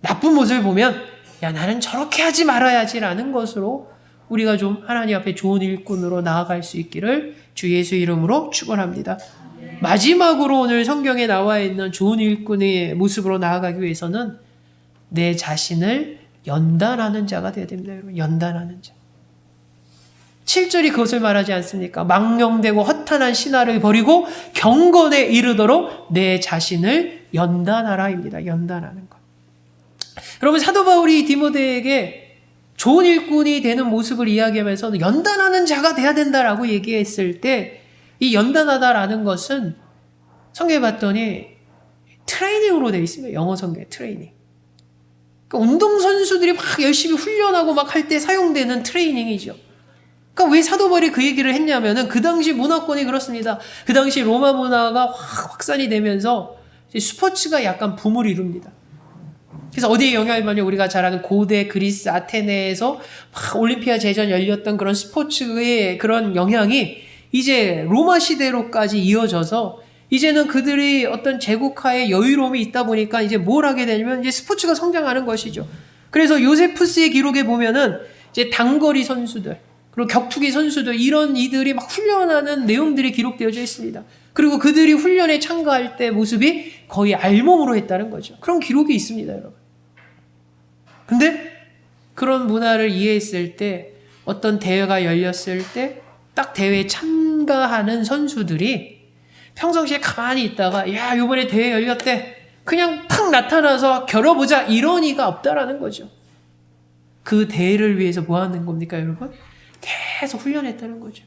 S1: 나쁜 모습을 보면 야 나는 저렇게 하지 말아야지라는 것으로 우리가 좀 하나님 앞에 좋은 일꾼으로 나아갈 수 있기를 주 예수 이름으로 축원합니다. 마지막으로 오늘 성경에 나와 있는 좋은 일꾼의 모습으로 나아가기 위해서는 내 자신을 연단하는 자가 되어야 됩니다. 여러분, 연단하는 자. 7절이 그것을 말하지 않습니까? 망령되고 허탄한 신화를 버리고 경건에 이르도록 내 자신을 연단하라입니다. 연단하는 것. 여러분, 사도 바울이 디모데에게 좋은 일꾼이 되는 모습을 이야기하면서 연단하는 자가 돼야 된다라고 얘기했을 때 이 연단하다라는 것은 성경에 봤더니 트레이닝으로 되어 있습니다. 영어 성경에 트레이닝. 그러니까 운동선수들이 막 열심히 훈련하고 막 할 때 사용되는 트레이닝이죠. 그러니까 왜 사도 바울이 그 얘기를 했냐면은 그 당시 문화권이 그렇습니다. 그 당시 로마 문화가 확산이 되면서 스포츠가 약간 붐을 이룹니다. 그래서 어디에 영향을 받냐? 우리가 잘 아는 고대 그리스 아테네에서 막 올림피아 제전 열렸던 그런 스포츠의 그런 영향이 이제 로마 시대로까지 이어져서 이제는 그들이 어떤 제국하에 여유로움이 있다 보니까 이제 뭘 하게 되냐면 이제 스포츠가 성장하는 것이죠. 그래서 요세푸스의 기록에 보면은 이제 단거리 선수들 그리고 격투기 선수들 이런 이들이 막 훈련하는 내용들이 기록되어져 있습니다. 그리고 그들이 훈련에 참가할 때 모습이 거의 알몸으로 했다는 거죠. 그런 기록이 있습니다, 여러분. 근데 그런 문화를 이해했을 때 어떤 대회가 열렸을 때 딱 대회에 참가하는 선수들이 평상시에 가만히 있다가 야 이번에 대회 열렸대 그냥 탁 나타나서 겨뤄보자 이런 이가 없다라는 거죠. 그 대회를 위해서 뭐 하는 겁니까, 여러분? 계속 훈련했다는 거죠.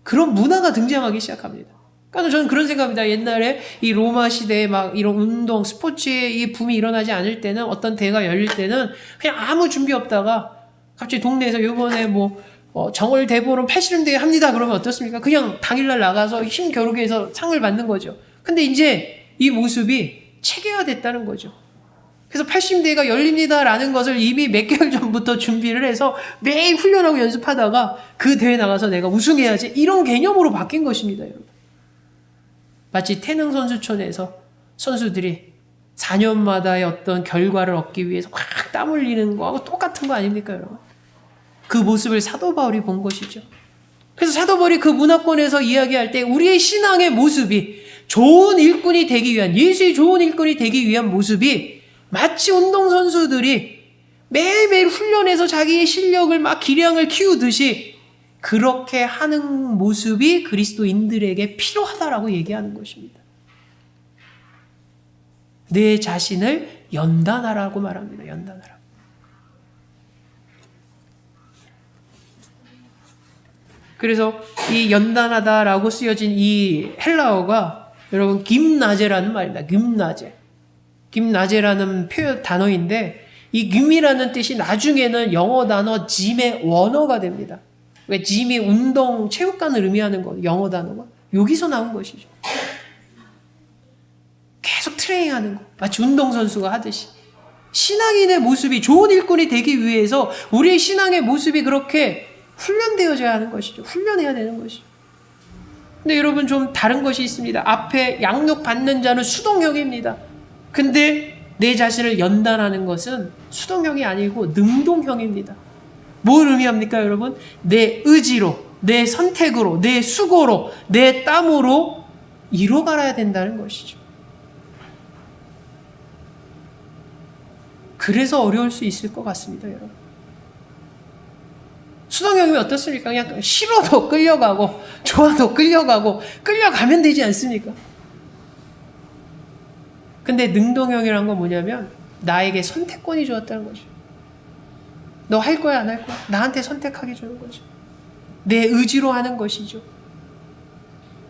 S1: 그런 문화가 등장하기 시작합니다. 그러니까 저는 그런 생각입니다. 옛날에 이 로마 시대에 막 이런 운동, 스포츠의 이 붐이 일어나지 않을 때는 어떤 대회가 열릴 때는 그냥 아무 준비 없다가 갑자기 동네에서 요번에 정월 대보름 팔씨름대회 합니다. 그러면 어떻습니까? 그냥 당일날 나가서 힘 겨루기 해서 상을 받는 거죠. 근데 이제 이 모습이 체계화됐다는 거죠. 그래서 팔씨름대회가 열립니다라는 것을 이미 몇 개월 전부터 준비를 해서 매일 훈련하고 연습하다가 그 대회 나가서 내가 우승해야지 이런 개념으로 바뀐 것입니다, 여러분. 마치 태능 선수촌에서 선수들이 4년마다의 어떤 결과를 얻기 위해서 막 땀 흘리는 거하고 똑같은 거 아닙니까, 여러분? 그 모습을 사도 바울이 본 것이죠. 그래서 사도 바울이 그 문화권에서 이야기할 때 우리의 신앙의 모습이 좋은 일꾼이 되기 위한, 예수의 좋은 일꾼이 되기 위한 모습이 마치 운동선수들이 매일매일 훈련해서 자기의 실력을 막 기량을 키우듯이 그렇게 하는 모습이 그리스도인들에게 필요하다라고 얘기하는 것입니다. 내 자신을 연단하라고 말합니다. 연단하라. 그래서 이 연단하다라고 쓰여진 이 헬라어가 여러분 김나제라는 말입니다. 김나제. 김나제라는 단어인데 이 김이라는 뜻이 나중에는 영어 단어 짐의 원어가 됩니다. 왜 짐이 운동, 체육관을 의미하는 거 영어 단어가 여기서 나온 것이죠. 계속 트레이닝하는 거. 마치 운동선수가 하듯이. 신앙인의 모습이 좋은 일꾼이 되기 위해서 우리의 신앙의 모습이 그렇게 훈련되어져야 하는 것이죠. 훈련해야 되는 것이죠. 근데 여러분 좀 다른 것이 있습니다. 앞에 양육 받는 자는 수동형입니다. 근데 내 자신을 연단하는 것은 수동형이 아니고 능동형입니다. 뭘 의미합니까, 여러분? 내 의지로, 내 선택으로, 내 수고로, 내 땀으로 이뤄가야 된다는 것이죠. 그래서 어려울 수 있을 것 같습니다, 여러분. 수동형이면 어떻습니까? 그냥 싫어도 끌려가고 좋아도 끌려가고 끌려가면 되지 않습니까? 근데 능동형이란 건 뭐냐면 나에게 선택권이 주었다는 거죠. 너 할 거야 안 할 거야? 나한테 선택하게 주는 거죠. 내 의지로 하는 것이죠.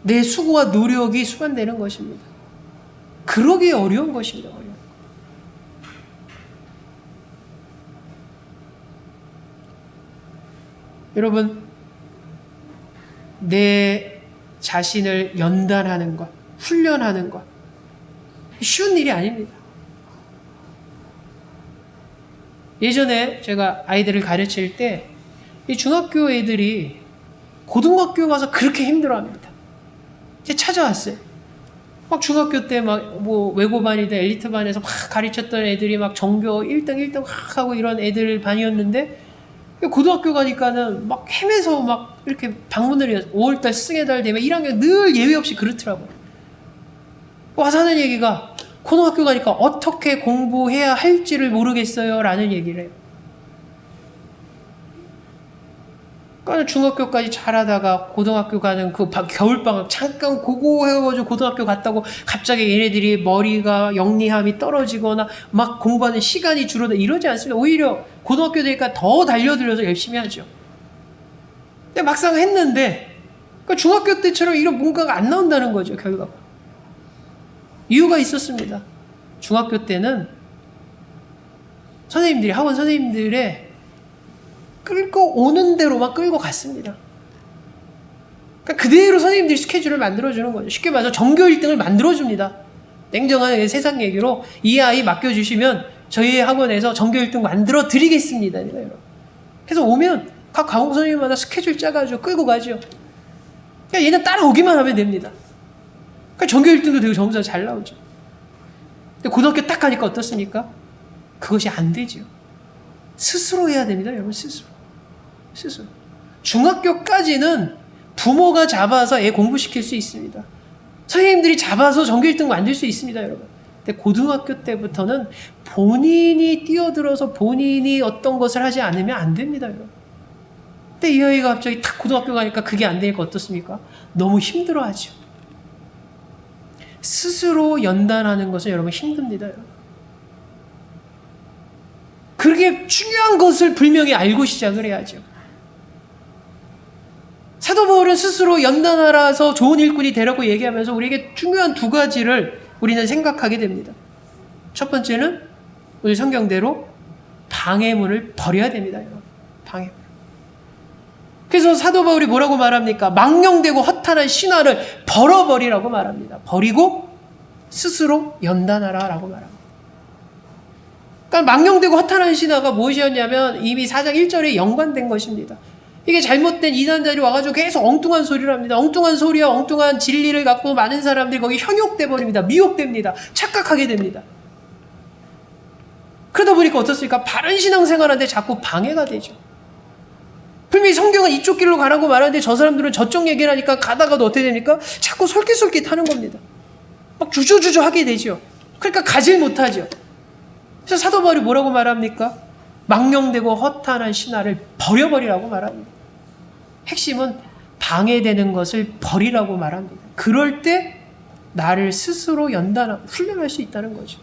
S1: 내 수고와 노력이 수반되는 것입니다. 그러기에 어려운 것입니다. 어려운. 여러분, 내 자신을 연단하는 것, 훈련하는 것, 쉬운 일이 아닙니다. 예전에 제가 아이들을 가르칠 때 이 중학교 애들이 고등학교 가서 그렇게 힘들어합니다. 이제 찾아왔어요. 막 중학교 때 막 외고반이든 엘리트반에서 막 가르쳤던 애들이 막 전교 1등 막 하고 이런 애들 반이었는데 고등학교 가니까는 막 헤매서 막 이렇게 방문을 해요. 5월달 승해달 되면 1학년 늘 예외 없이 그렇더라고요. 와서 하는 얘기가 고등학교 가니까 어떻게 공부해야 할지를 모르겠어요 라는 얘기를 해요. 그러니까 중학교까지 잘하다가 고등학교 가는 그 겨울방학 잠깐 그거 해가지고 고등학교 갔다고 갑자기 얘네들이 머리가 영리함이 떨어지거나 막 공부하는 시간이 줄어들어 이러지 않습니다. 오히려 고등학교 되니까 더 달려들어서 열심히 하죠. 근데 막상 했는데 그러니까 중학교 때처럼 이런 뭔가가 안 나온다는 거죠. 결과가. 이유가 있었습니다. 중학교 때는 선생님들이 학원 선생님들의 끌고 오는 대로만 끌고 갔습니다. 그러니까 그대로 선생님들이 스케줄을 만들어주는 거죠. 쉽게 말해서 전교 1등을 만들어줍니다. 냉정한 세상 얘기로 이 아이 맡겨주시면 저희 학원에서 전교 1등 만들어 드리겠습니다. 그래서 오면 각 과목 선생님마다 스케줄 짜가지고 끌고 가죠. 그러니까 얘는 따라오기만 하면 됩니다. 그러니까 전교 1등도 되고 점수가 잘 나오죠. 근데 고등학교 딱 가니까 어떻습니까? 그것이 안 되죠. 스스로 해야 됩니다. 여러분 스스로. 중학교까지는 부모가 잡아서 애 공부시킬 수 있습니다. 선생님들이 잡아서 전교 1등 만들 수 있습니다. 여러분. 근데 고등학교 때부터는 본인이 뛰어들어서 본인이 어떤 것을 하지 않으면 안 됩니다. 여러분. 근데 이 아이가 갑자기 탁 고등학교 가니까 그게 안 되니까 어떻습니까? 너무 힘들어하죠. 스스로 연단하는 것은 여러분 힘듭니다. 여러분. 그렇게 중요한 것을 분명히 알고 시작을 해야죠. 사도 바울은 스스로 연단하라서 좋은 일꾼이 되라고 얘기하면서 우리에게 중요한 두 가지를 우리는 생각하게 됩니다. 첫 번째는 오늘 성경대로 방해문을 버려야 됩니다. 여러분. 방해문. 그래서 사도 바울이 뭐라고 말합니까? 망령되고 허탄한 신화를 벌어버리라고 말합니다. 버리고 스스로 연단하라라고 말합니다. 그러니까 망령되고 허탄한 신화가 무엇이었냐면 이미 4장 1절에 연관된 것입니다. 이게 잘못된 이단자들이 와가지고 계속 엉뚱한 소리를 합니다. 엉뚱한 소리와 엉뚱한 진리를 갖고 많은 사람들이 거기 현혹돼 버립니다. 미혹됩니다. 착각하게 됩니다. 그러다 보니까 어떻습니까? 바른 신앙생활하는데 자꾸 방해가 되죠. 분명히 성경은 이쪽 길로 가라고 말하는데 저 사람들은 저쪽 얘기를 하니까 가다가도 어떻게 됩니까? 자꾸 솔깃솔깃 하는 겁니다. 막 주저주저 하게 되죠. 그러니까 가질 못하죠. 그래서 사도 바울이 뭐라고 말합니까? 망령되고 허탄한 신화를 버려버리라고 말합니다. 핵심은 방해되는 것을 버리라고 말합니다. 그럴 때 나를 스스로 연단하고 훈련할 수 있다는 거죠.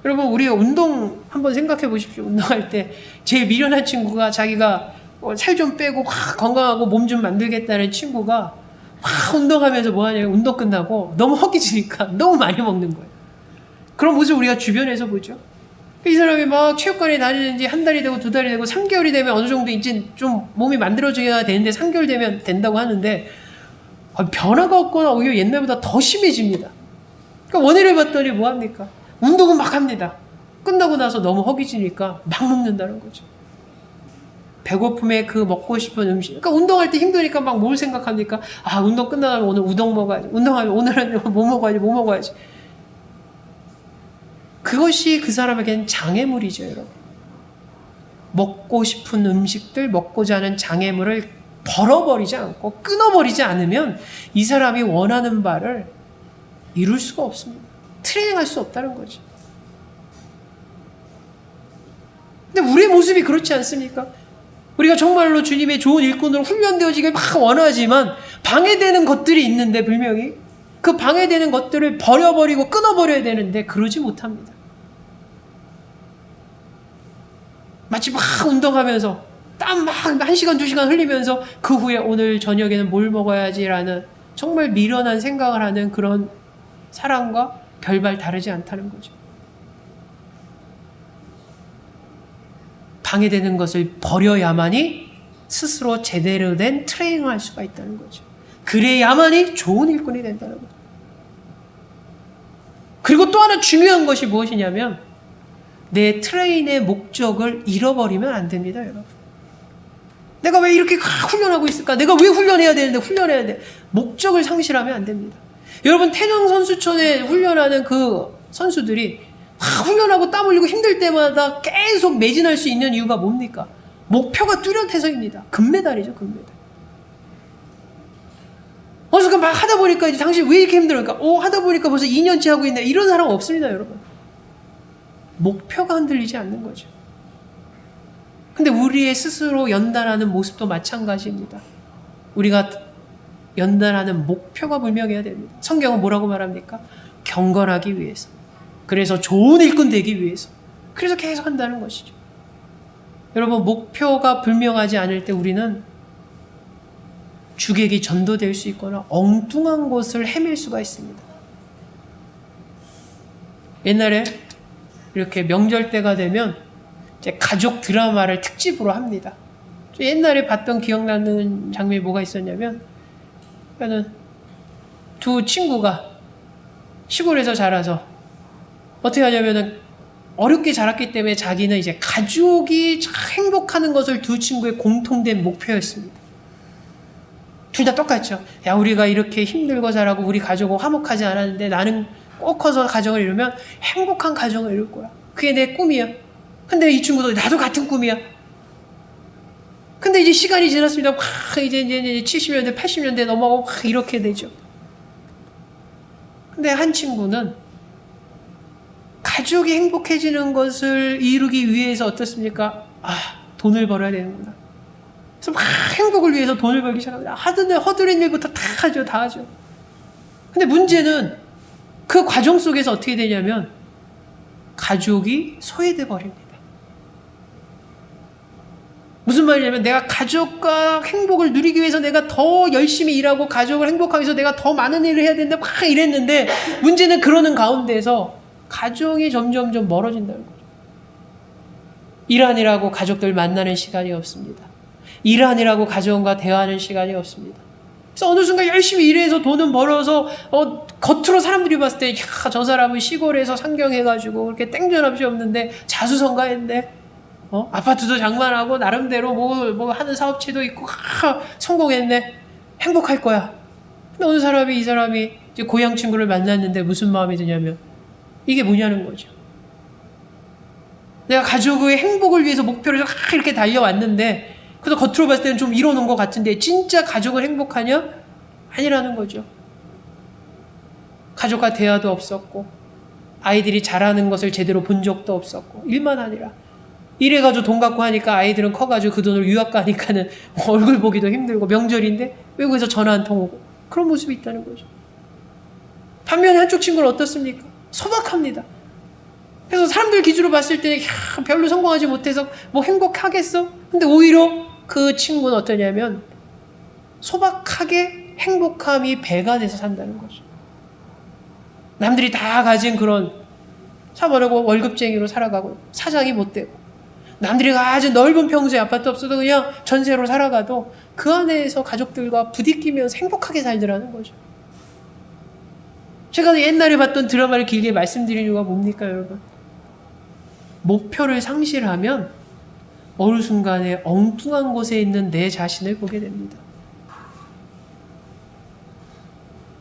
S1: 여러분 우리 운동 한번 생각해 보십시오. 운동할 때 제일 미련한 친구가 자기가 살 좀 빼고 건강하고 몸 좀 만들겠다는 친구가 막 운동하면서 뭐 하냐면 운동 끝나고 너무 허기지니까 너무 많이 먹는 거예요. 그런 모습 우리가 주변에서 보죠. 이 사람이 막 체육관에 다니는지 한 달이 되고 두 달이 되고 3개월이 되면 어느 정도 이제 좀 몸이 만들어져야 되는데 3개월 되면 된다고 하는데 변화가 없거나 오히려 옛날보다 더 심해집니다. 그러니까 원인을 봤더니 뭐합니까? 운동은 막 합니다. 끝나고 나서 너무 허기지니까 막 먹는다는 거죠. 배고픔에 그 먹고 싶은 음식. 그러니까 운동할 때 힘드니까 막 뭘 생각합니까? 아, 운동 끝나면 오늘 우동 먹어야지. 운동하면 오늘은 뭐 먹어야지. 그것이 그 사람에게는 장애물이죠, 여러분. 먹고 싶은 음식들, 먹고자 하는 장애물을 벌어버리지 않고 끊어버리지 않으면 이 사람이 원하는 바를 이룰 수가 없습니다. 트레이닝할 수 없다는 거죠. 근데 우리의 모습이 그렇지 않습니까? 우리가 정말로 주님의 좋은 일꾼으로 훈련되어지길 막 원하지만 방해되는 것들이 있는데 분명히 그 방해되는 것들을 버려버리고 끊어버려야 되는데 그러지 못합니다. 마치 막 운동하면서 땀 막 1시간 2시간 흘리면서 그 후에 오늘 저녁에는 뭘 먹어야지라는 정말 미련한 생각을 하는 그런 사람과 별반 다르지 않다는 거죠. 방해되는 것을 버려야만이 스스로 제대로 된 트레이닝을 할 수가 있다는 거죠. 그래야만이 좋은 일꾼이 된다는 거죠. 그리고 또 하나 중요한 것이 무엇이냐면 내 트레인의 목적을 잃어버리면 안 됩니다, 여러분. 내가 왜 이렇게 훈련하고 있을까? 내가 왜 훈련해야 되는데 훈련해야 돼? 목적을 상실하면 안 됩니다. 여러분 태릉 선수촌에 훈련하는 그 선수들이 훈련하고 땀 흘리고 힘들 때마다 계속 매진할 수 있는 이유가 뭡니까? 목표가 뚜렷해서입니다. 금메달이죠, 금메달. 어느 순간 막 하다 보니까 이제 당신 왜 이렇게 힘들어니까 하다 보니까 벌써 2년째 하고 있네. 이런 사람 없습니다, 여러분. 목표가 흔들리지 않는 거죠. 근데 우리의 스스로 연단하는 모습도 마찬가지입니다. 우리가 연단하는 목표가 분명해야 됩니다. 성경은 뭐라고 말합니까? 경건하기 위해서. 그래서 좋은 일꾼 되기 위해서. 그래서 계속 한다는 것이죠. 여러분, 목표가 분명하지 않을 때 우리는 주객이 전도될 수 있거나 엉뚱한 곳을 헤맬 수가 있습니다. 옛날에 이렇게 명절 때가 되면 이제 가족 드라마를 특집으로 합니다. 옛날에 봤던 기억나는 장면이 뭐가 있었냐면, 두 친구가 시골에서 자라서 어떻게 하냐면은 어렵게 자랐기 때문에 자기는 이제 가족이 행복하는 것을 두 친구의 공통된 목표였습니다. 둘 다 똑같죠. 야, 우리가 이렇게 힘들고 자라고 우리 가족은 화목하지 않았는데 나는 꼭 커서 가정을 이루면 행복한 가정을 이룰 거야. 그게 내 꿈이야. 근데 이 친구도 나도 같은 꿈이야. 근데 이제 시간이 지났습니다. 막 이제 70년대, 80년대 넘어가고 막 이렇게 되죠. 근데 한 친구는 가족이 행복해지는 것을 이루기 위해서 어떻습니까? 돈을 벌어야 되는구나. 그래서 막 행복을 위해서 돈을 벌기 시작합니다. 허드렛 일부터 다 하죠, 다 하죠. 근데 문제는 그 과정 속에서 어떻게 되냐면 가족이 소외돼 버립니다. 무슨 말이냐면 내가 가족과 행복을 누리기 위해서 내가 더 열심히 일하고 가족을 행복하기 위해서 내가 더 많은 일을 해야 되는데 막 이랬는데 문제는 그러는 가운데서 가정이 점점점 멀어진다는 거죠. 일하느라고 가족들 만나는 시간이 없습니다. 일하느라고 가정과 대화하는 시간이 없습니다. 그래서 어느 순간 열심히 일해서 돈은 벌어서 겉으로 사람들이 봤을 때 저 사람은 시골에서 상경해가지고 그렇게 땡전없이 없는데 자수성가했네. 아파트도 장만하고 나름대로 뭐 하는 사업체도 있고 성공했네. 행복할 거야. 근데 어느 이 사람이 이제 고향 친구를 만났는데 무슨 마음이 드냐면 이게 뭐냐는 거죠. 내가 가족의 행복을 위해서 목표를 이렇게 달려왔는데 그래서 겉으로 봤을 때는 좀 이뤄놓은 것 같은데 진짜 가족을 행복하냐? 아니라는 거죠. 가족과 대화도 없었고 아이들이 자라는 것을 제대로 본 적도 없었고 일만 아니라 일해가지고 돈 갖고 하니까 아이들은 커가지고 그 돈을 유학 가니까는 얼굴 보기도 힘들고 명절인데 외국에서 전화 한 통 오고 그런 모습이 있다는 거죠. 반면에 한쪽 친구는 어떻습니까? 소박합니다. 그래서 사람들 기준으로 봤을 때 별로 성공하지 못해서 뭐 행복하겠어? 근데 오히려 그 친구는 어떠냐면 소박하게 행복함이 배가 돼서 산다는 거죠. 남들이 다 가진 그런 사버리고 월급쟁이로 살아가고 사장이 못 되고 남들이 가진 넓은 평수의 아파트 없어도 그냥 전세로 살아가도 그 안에서 가족들과 부딪히면서 행복하게 살더라는 거죠. 제가 옛날에 봤던 드라마를 길게 말씀드린 이유가 뭡니까, 여러분? 목표를 상실하면 어느 순간에 엉뚱한 곳에 있는 내 자신을 보게 됩니다.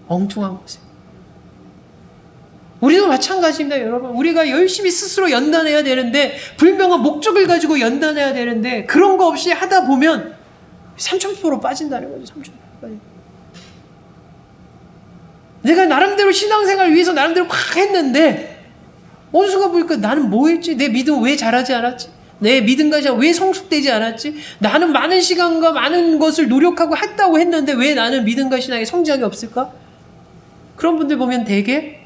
S1: 엉뚱한 곳에. 우리도 마찬가지입니다, 여러분. 우리가 열심히 스스로 연단해야 되는데 분명한 목적을 가지고 연단해야 되는데 그런 거 없이 하다 보면 3000% 빠진다는 거죠. 3000% 빠진다. 내가 나름대로 신앙생활을 위해서 나름대로 막 했는데 어느 순간 보니까 나는 뭐 했지? 내 믿음 왜 자라지 않았지? 내 믿음까지 왜 성숙되지 않았지? 나는 많은 시간과 많은 것을 노력하고 했다고 했는데 왜 나는 믿음과 신앙에 성장이 없을까? 그런 분들 보면 되게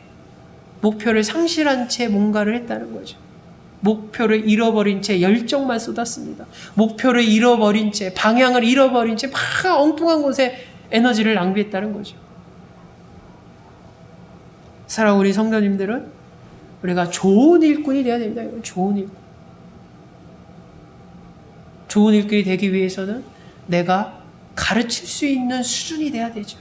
S1: 목표를 상실한 채 뭔가를 했다는 거죠. 목표를 잃어버린 채 열정만 쏟았습니다. 목표를 잃어버린 채 방향을 잃어버린 채 막 엉뚱한 곳에 에너지를 낭비했다는 거죠. 사랑하는 우리 성도님들은 우리가 좋은 일꾼이 되어야 됩니다. 좋은 일꾼. 좋은 일꾼이 되기 위해서는 내가 가르칠 수 있는 수준이 돼야 되죠.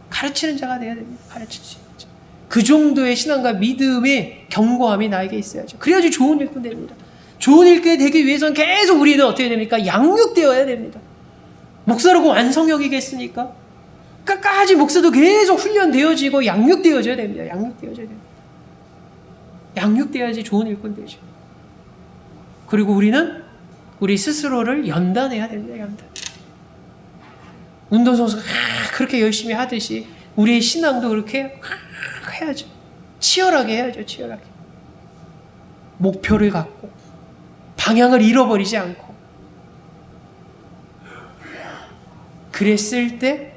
S1: 가르치는 자가 돼야 됩니다. 가르칠 수 있는 자. 그 정도의 신앙과 믿음의 견고함이 나에게 있어야죠. 그래야지 좋은 일꾼 됩니다. 좋은 일꾼이 되기 위해서는 계속 우리는 어떻게 됩니까? 양육되어야 됩니다. 목사라고 완성형이겠습니까? 끝까지 목사도 계속 훈련되어지고 양육되어져야 됩니다. 양육되어져야 됩니다. 양육되어야지 좋은 일꾼 되죠. 그리고 우리는 우리 스스로를 연단해야 됩니다. 연단. 운동선수가 그렇게 열심히 하듯이 우리의 신앙도 그렇게 해야죠. 치열하게 해야죠. 치열하게. 목표를 갖고 방향을 잃어버리지 않고 그랬을 때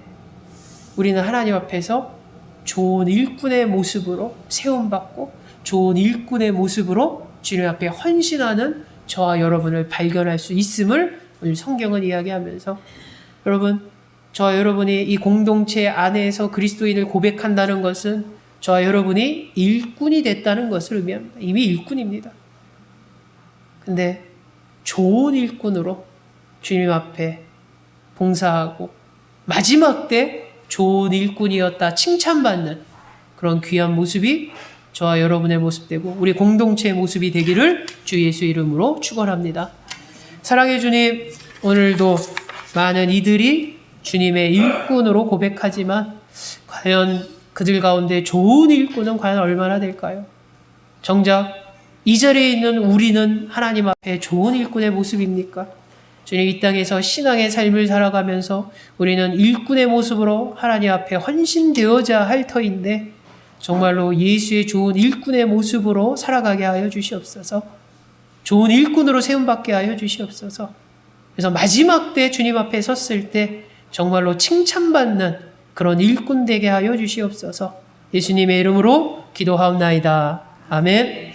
S1: 우리는 하나님 앞에서 좋은 일꾼의 모습으로 세움받고 좋은 일꾼의 모습으로 주님 앞에 헌신하는 저와 여러분을 발견할 수 있음을 오늘 성경은 이야기하면서 여러분, 저와 여러분이 이 공동체 안에서 그리스도인을 고백한다는 것은 저와 여러분이 일꾼이 됐다는 것을 의미합니다. 이미 일꾼입니다. 근데 좋은 일꾼으로 주님 앞에 봉사하고 마지막 때 좋은 일꾼이었다 칭찬받는 그런 귀한 모습이 저와 여러분의 모습 되고 우리 공동체의 모습이 되기를 주 예수 이름으로 축원합니다. 사랑해 주님, 오늘도 많은 이들이 주님의 일꾼으로 고백하지만 과연 그들 가운데 좋은 일꾼은 과연 얼마나 될까요? 정작 이 자리에 있는 우리는 하나님 앞에 좋은 일꾼의 모습입니까? 주님, 이 땅에서 신앙의 삶을 살아가면서 우리는 일꾼의 모습으로 하나님 앞에 헌신되어야 할 터인데 정말로 예수의 좋은 일꾼의 모습으로 살아가게 하여 주시옵소서. 좋은 일꾼으로 세움받게 하여 주시옵소서. 그래서 마지막 때 주님 앞에 섰을 때 정말로 칭찬받는 그런 일꾼 되게 하여 주시옵소서. 예수님의 이름으로 기도하옵나이다. 아멘.